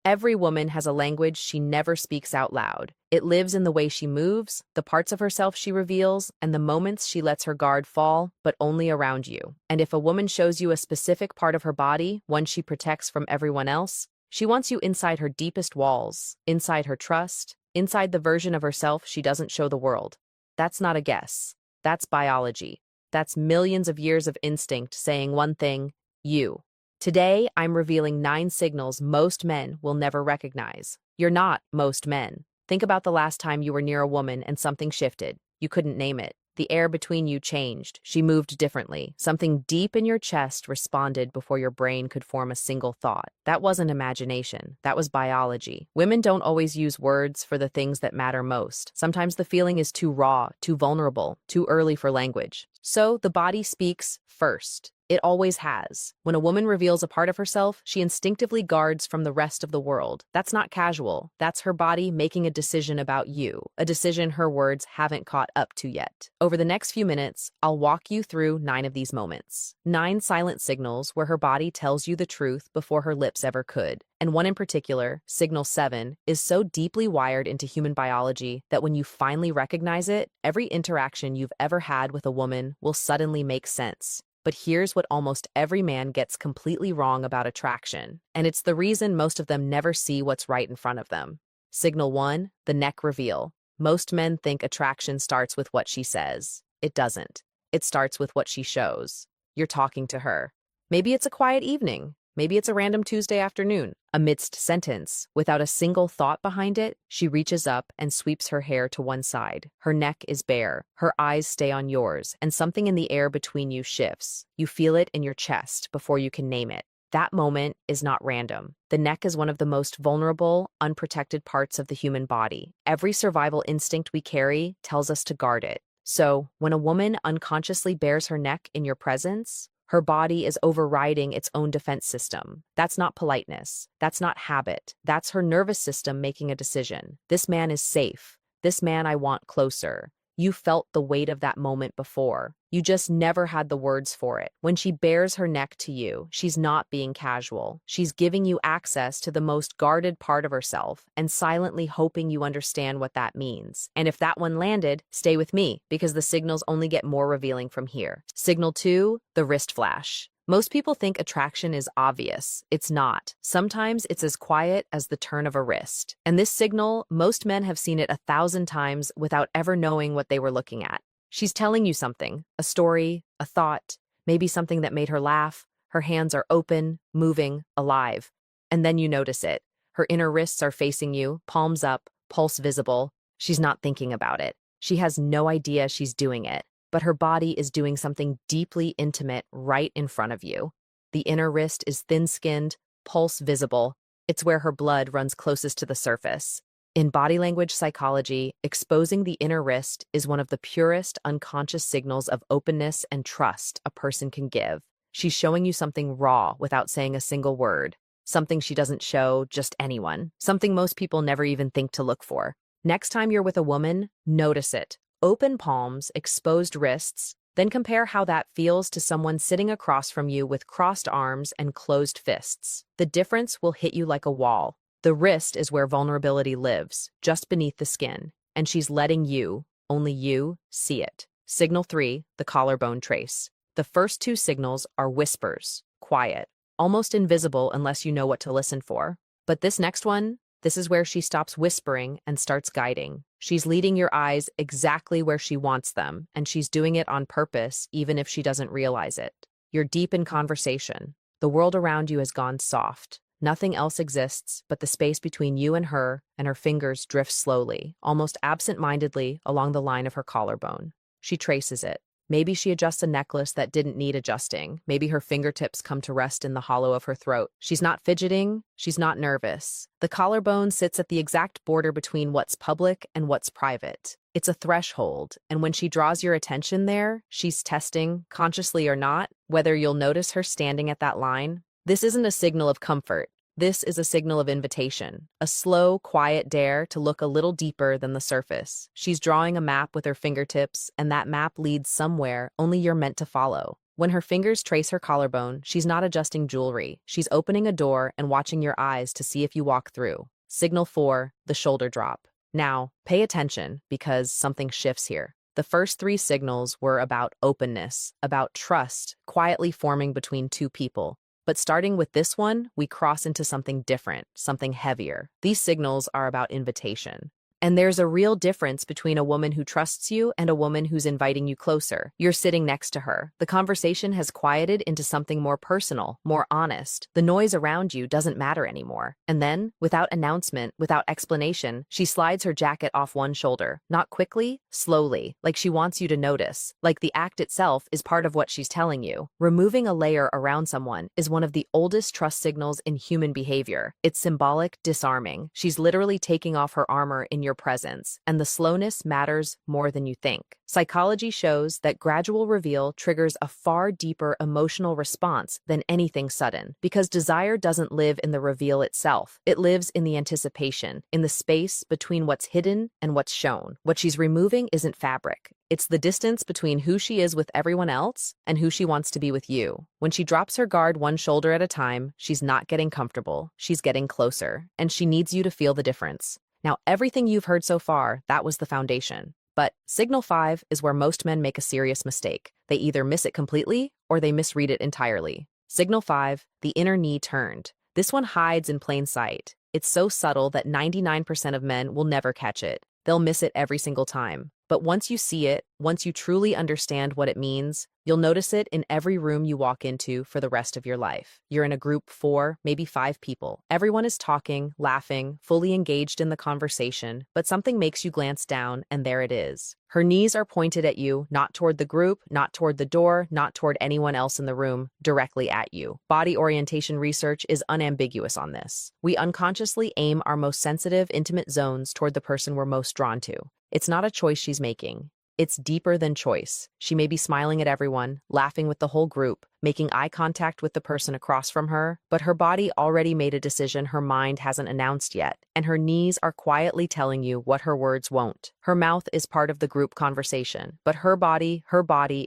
Every woman has a language she never speaks out loud. It lives in the way she moves, the parts of herself she reveals, and the moments she lets her guard fall, but only around you. And if a woman shows you a specific part of her body, one she protects from everyone else, she wants you inside her deepest walls, inside her trust, inside the version of herself she doesn't show the world. That's not a guess. That's biology. That's millions of years of instinct saying one thing, you. Today, I'm revealing 9 signals most men will never recognize. You're not most men. Think about the last time you were near a woman and something shifted. You couldn't name it. The air between you changed. She moved differently. Something deep in your chest responded before your brain could form a single thought. That wasn't imagination. That was biology. Women don't always use words for the things that matter most. Sometimes the feeling is too raw, too vulnerable, too early for language. So the body speaks first. It always has. When a woman reveals a part of herself, she instinctively guards from the rest of the world. That's not casual. That's her body making a decision about you, a decision her words haven't caught up to yet. Over the next few minutes, I'll walk you through 9 of these moments. 9 silent signals where her body tells you the truth before her lips ever could. And one in particular, signal 7, is so deeply wired into human biology that when you finally recognize it, every interaction you've ever had with a woman will suddenly make sense. But here's what almost every man gets completely wrong about attraction, and it's the reason most of them never see what's right in front of them. Signal 1, the neck reveal. Most men think attraction starts with what she says. It doesn't. It starts with what she shows. You're talking to her. Maybe it's a quiet evening. Maybe it's a random Tuesday afternoon. Amidst sentence, without a single thought behind it, she reaches up and sweeps her hair to one side. Her neck is bare. Her eyes stay on yours, and something in the air between you shifts. You feel it in your chest before you can name it. That moment is not random. The neck is one of the most vulnerable, unprotected parts of the human body. Every survival instinct we carry tells us to guard it. So, when a woman unconsciously bares her neck in your presence, her body is overriding its own defense system. That's not politeness. That's not habit. That's her nervous system making a decision. This man is safe. This man I want closer. You felt the weight of that moment before. You just never had the words for it. When she bares her neck to you, she's not being casual. She's giving you access to the most guarded part of herself and silently hoping you understand what that means. And if that one landed, stay with me, because the signals only get more revealing from here. Signal 2, the wrist flash. Most people think attraction is obvious. It's not. Sometimes it's as quiet as the turn of a wrist. And this signal, most men have seen it 1,000 times without ever knowing what they were looking at. She's telling you something, a story, a thought, maybe something that made her laugh. Her hands are open, moving, alive. And then you notice it. Her inner wrists are facing you, palms up, pulse visible. She's not thinking about it. She has no idea she's doing it. But her body is doing something deeply intimate right in front of you. The inner wrist is thin-skinned, pulse visible. It's where her blood runs closest to the surface. In body language psychology, exposing the inner wrist is one of the purest unconscious signals of openness and trust a person can give. She's showing you something raw without saying a single word, something she doesn't show just anyone, something most people never even think to look for. Next time you're with a woman, notice it. Open palms, exposed wrists, then compare how that feels to someone sitting across from you with crossed arms and closed fists. The difference will hit you like a wall. The wrist is where vulnerability lives, just beneath the skin, and she's letting you, only you, see it. Signal 3, the collarbone trace. The first 2 signals are whispers, quiet, almost invisible unless you know what to listen for. But this next one, this is where she stops whispering and starts guiding. She's leading your eyes exactly where she wants them, and she's doing it on purpose, even if she doesn't realize it. You're deep in conversation. The world around you has gone soft. Nothing else exists but the space between you and her fingers drift slowly, almost absent-mindedly, along the line of her collarbone. She traces it. Maybe she adjusts a necklace that didn't need adjusting. Maybe her fingertips come to rest in the hollow of her throat. She's not fidgeting. She's not nervous. The collarbone sits at the exact border between what's public and what's private. It's a threshold, and when she draws your attention there, she's testing, consciously or not, whether you'll notice her standing at that line. This isn't a signal of comfort. This is a signal of invitation, a slow, quiet dare to look a little deeper than the surface. She's drawing a map with her fingertips, and that map leads somewhere only you're meant to follow. When her fingers trace her collarbone, she's not adjusting jewelry. She's opening a door and watching your eyes to see if you walk through. Signal 4, the shoulder drop. Now, pay attention because something shifts here. The first three signals were about openness, about trust, quietly forming between two people. But starting with this one, we cross into something different, something heavier. These signals are about invitation. And there's a real difference between a woman who trusts you and a woman who's inviting you closer. You're sitting next to her. The conversation has quieted into something more personal, more honest. The noise around you doesn't matter anymore. And then, without announcement, without explanation, she slides her jacket off one shoulder. Not quickly, slowly, like she wants you to notice. Like the act itself is part of what she's telling you. Removing a layer around someone is one of the oldest trust signals in human behavior. It's symbolic, disarming. She's literally taking off her armor in your presence, and the slowness matters more than you think. Psychology shows that gradual reveal triggers a far deeper emotional response than anything sudden, because desire doesn't live in the reveal itself. It lives in the anticipation, in the space between what's hidden and what's shown. What she's removing isn't fabric. It's the distance between who she is with everyone else and who she wants to be with you. When she drops her guard one shoulder at a time, she's not getting comfortable, she's getting closer, and she needs you to feel the difference. Now, everything you've heard so far, that was the foundation. But signal 5 is where most men make a serious mistake. They either miss it completely or they misread it entirely. Signal 5, the inner knee turned. This one hides in plain sight. It's so subtle that 99% of men will never catch it. They'll miss it every single time. But once you see it, once you truly understand what it means, you'll notice it in every room you walk into for the rest of your life. You're in a group 4, maybe 5 people. Everyone is talking, laughing, fully engaged in the conversation, but something makes you glance down, and there it is. Her knees are pointed at you, not toward the group, not toward the door, not toward anyone else in the room, directly at you. Body orientation research is unambiguous on this. We unconsciously aim our most sensitive, intimate zones toward the person we're most drawn to. It's not a choice she's making. It's deeper than choice. She may be smiling at everyone, laughing with the whole group, making eye contact with the person across from her, but her body already made a decision her mind hasn't announced yet, and her knees are quietly telling you what her words won't. Her mouth is part of the group conversation, but her body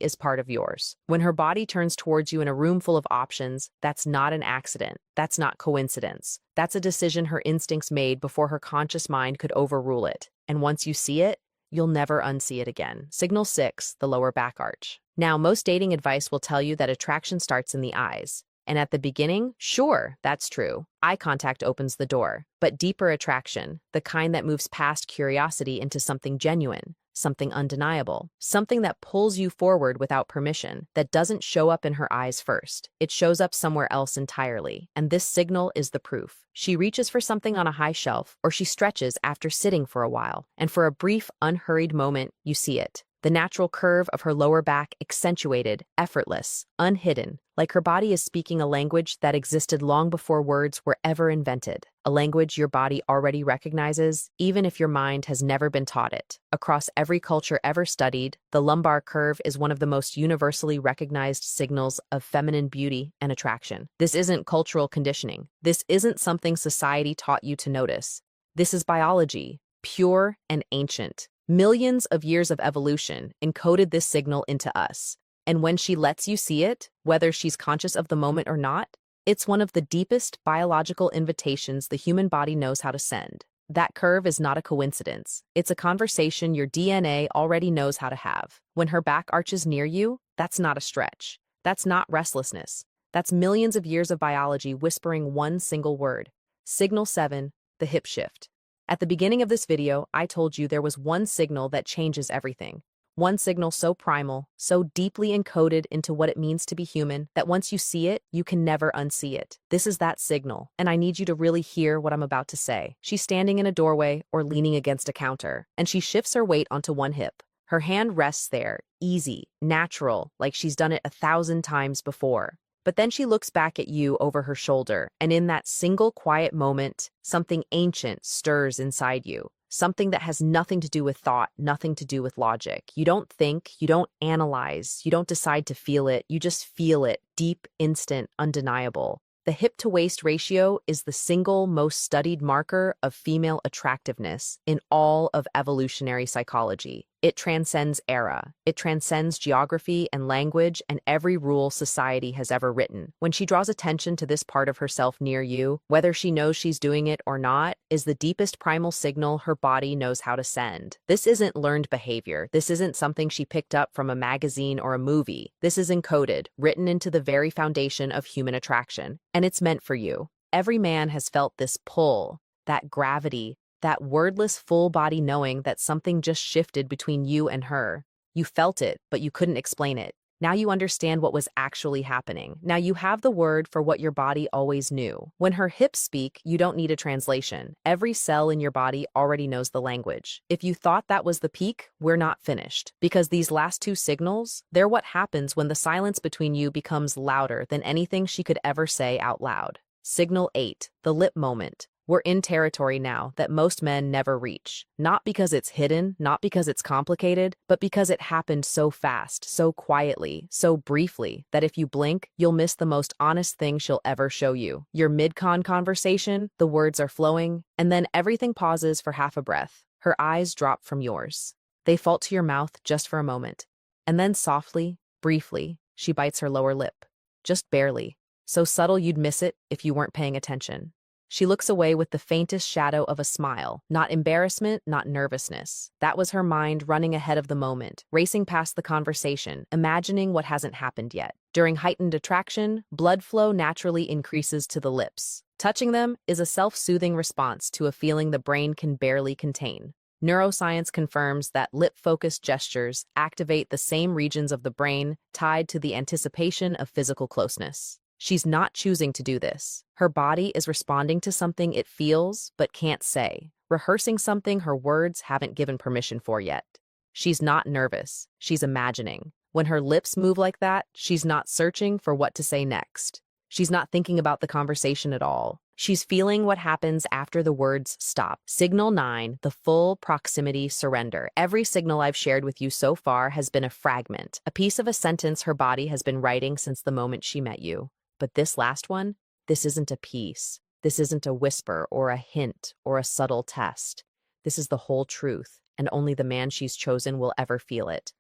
is part of yours. When her body turns towards you in a room full of options, that's not an accident. That's not coincidence. That's a decision her instincts made before her conscious mind could overrule it. And once you see it, you'll never unsee it again. Signal 6, the lower back arch. Now, most dating advice will tell you that attraction starts in the eyes. And at the beginning, sure, that's true. Eye contact opens the door. But deeper attraction, the kind that moves past curiosity into something genuine, something undeniable, something that pulls you forward without permission, that doesn't show up in her eyes first. It shows up somewhere else entirely. And this signal is the proof. She reaches for something on a high shelf, or she stretches after sitting for a while. And for a brief, unhurried moment, you see it. The natural curve of her lower back accentuated, effortless, unhidden, like her body is speaking a language that existed long before words were ever invented, a language your body already recognizes, even if your mind has never been taught it. Across every culture ever studied, the lumbar curve is one of the most universally recognized signals of feminine beauty and attraction. This isn't cultural conditioning. This isn't something society taught you to notice. This is biology, pure and ancient. Millions of years of evolution encoded this signal into us. And when she lets you see it, whether she's conscious of the moment or not, it's one of the deepest biological invitations the human body knows how to send. That curve is not a coincidence. It's a conversation your DNA already knows how to have. When her back arches near you, that's not a stretch. That's not restlessness. That's millions of years of biology whispering one single word. Signal 7, the hip shift. At the beginning of this video, I told you there was one signal that changes everything. One signal so primal, so deeply encoded into what it means to be human, that once you see it, you can never unsee it. This is that signal, and I need you to really hear what I'm about to say. She's standing in a doorway or leaning against a counter, and she shifts her weight onto one hip. Her hand rests there, easy, natural, like she's done it 1,000 times before. But then she looks back at you over her shoulder, and in that single quiet moment, something ancient stirs inside you. Something that has nothing to do with thought, nothing to do with logic. You don't think, you don't analyze, you don't decide to feel it, you just feel it, deep, instant, undeniable. The hip-to-waist ratio is the single most studied marker of female attractiveness in all of evolutionary psychology. It transcends era. It transcends geography and language and every rule society has ever written. When she draws attention to this part of herself near you, whether she knows she's doing it or not, is the deepest primal signal her body knows how to send. This isn't learned behavior. This isn't something she picked up from a magazine or a movie. This is encoded, written into the very foundation of human attraction. And it's meant for you. Every man has felt this pull, that gravity, that wordless full-body knowing that something just shifted between you and her. You felt it, but you couldn't explain it. Now you understand what was actually happening. Now you have the word for what your body always knew. When her hips speak, you don't need a translation. Every cell in your body already knows the language. If you thought that was the peak, we're not finished. Because these last two signals, they're what happens when the silence between you becomes louder than anything she could ever say out loud. Signal 8, the lip moment. We're in territory now that most men never reach. Not because it's hidden, not because it's complicated, but because it happened so fast, so quietly, so briefly, that if you blink, you'll miss the most honest thing she'll ever show you. Your mid-con conversation, the words are flowing, and then everything pauses for half a breath. Her eyes drop from yours. They fall to your mouth just for a moment. And then softly, briefly, she bites her lower lip. Just barely. So subtle you'd miss it if you weren't paying attention. She looks away with the faintest shadow of a smile, not embarrassment, not nervousness. That was her mind running ahead of the moment, racing past the conversation, imagining what hasn't happened yet. During heightened attraction, blood flow naturally increases to the lips. Touching them is a self-soothing response to a feeling the brain can barely contain. Neuroscience confirms that lip-focused gestures activate the same regions of the brain tied to the anticipation of physical closeness. She's not choosing to do this. Her body is responding to something it feels but can't say, rehearsing something her words haven't given permission for yet. She's not nervous. She's imagining. When her lips move like that, she's not searching for what to say next. She's not thinking about the conversation at all. She's feeling what happens after the words stop. Signal 9, the full proximity surrender. Every signal I've shared with you so far has been a fragment, a piece of a sentence her body has been writing since the moment she met you. But this last one, this isn't a piece. This isn't a whisper or a hint or a subtle test. This is the whole truth, and only the man she's chosen will ever feel it.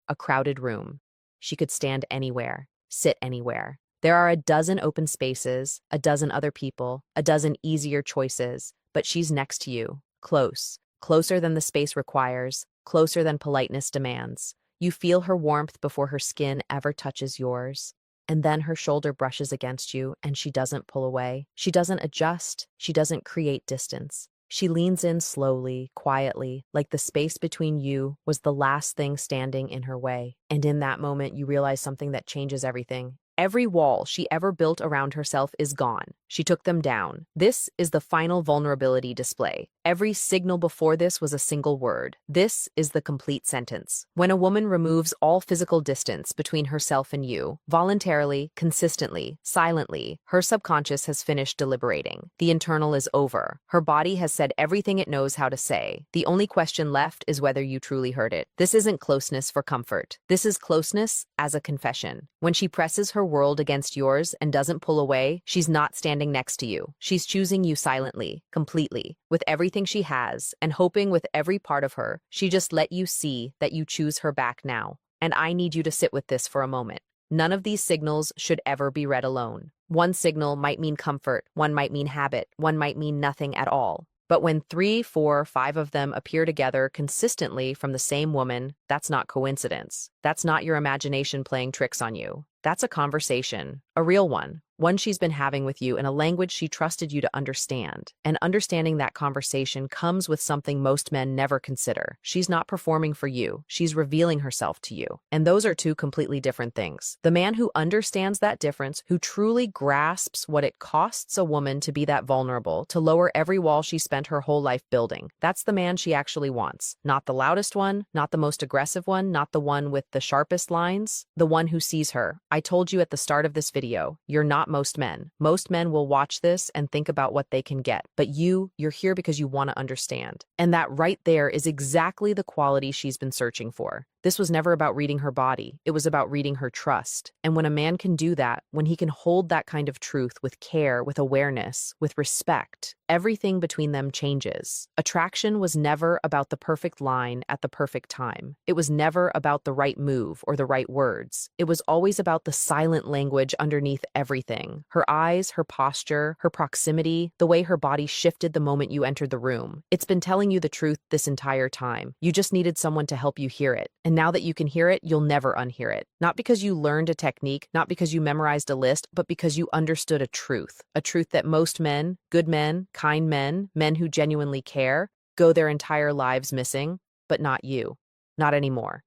A crowded room. She could stand anywhere, sit anywhere. There are a dozen open spaces, a dozen other people, a dozen easier choices, but she's next to you, close, closer than the space requires, closer than politeness demands. You feel her warmth before her skin ever touches yours. And then her shoulder brushes against you, and she doesn't pull away. She doesn't adjust. She doesn't create distance. She leans in slowly, quietly, like the space between you was the last thing standing in her way. And in that moment, you realize something that changes everything. Every wall she ever built around herself is gone. She took them down. This is the final vulnerability display. Every signal before this was a single word. This is the complete sentence. When a woman removes all physical distance between herself and you, voluntarily, consistently, silently, her subconscious has finished deliberating. The internal is over. Her body has said everything it knows how to say. The only question left is whether you truly heard it. This isn't closeness for comfort. This is closeness as a confession. When she presses her world against yours and doesn't pull away, she's not standing next to you. She's choosing you silently, completely, with everything she has, and hoping with every part of her, she just let you see that you choose her back now. And I need you to sit with this for a moment. None of these signals should ever be read alone. One signal might mean comfort, one might mean habit, one might mean nothing at all. But when 3, 4, 5 of them appear together consistently from the same woman, that's not coincidence. That's not your imagination playing tricks on you. That's a conversation, a real one she's been having with you in a language she trusted you to understand. And understanding that conversation comes with something most men never consider. She's not performing for you. She's revealing herself to you. And those are two completely different things. The man who understands that difference, who truly grasps what it costs a woman to be that vulnerable, to lower every wall she spent her whole life building, that's the man she actually wants. Not the loudest one, not the most aggressive one, not the one with the sharpest lines, the one who sees her. I told you at the start of this video, you're not most men. Most men will watch this and think about what they can get. But you're here because you want to understand. And that right there is exactly the quality she's been searching for. This was never about reading her body. It was about reading her trust. And when a man can do that, when he can hold that kind of truth with care, with awareness, with respect, everything between them changes. Attraction was never about the perfect line at the perfect time. It was never about the right move or the right words. It was always about the silent language underneath everything. Her eyes, her posture, her proximity, the way her body shifted the moment you entered the room. It's been telling you the truth this entire time. You just needed someone to help you hear it. And now that you can hear it, you'll never unhear it. Not because you learned a technique, not because you memorized a list, but because you understood a truth. A truth that most men, good men, kind men, men who genuinely care, go their entire lives missing, but not you. Not anymore.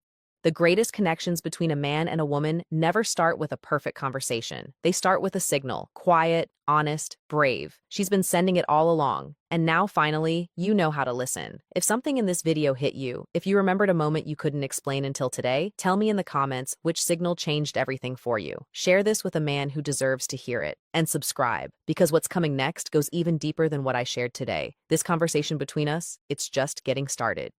The greatest connections between a man and a woman never start with a perfect conversation. They start with a signal, quiet, honest, brave. She's been sending it all along. And now, finally, you know how to listen. If something in this video hit you, if you remembered a moment you couldn't explain until today, tell me in the comments which signal changed everything for you. Share this with a man who deserves to hear it. And subscribe, because what's coming next goes even deeper than what I shared today. This conversation between us, it's just getting started.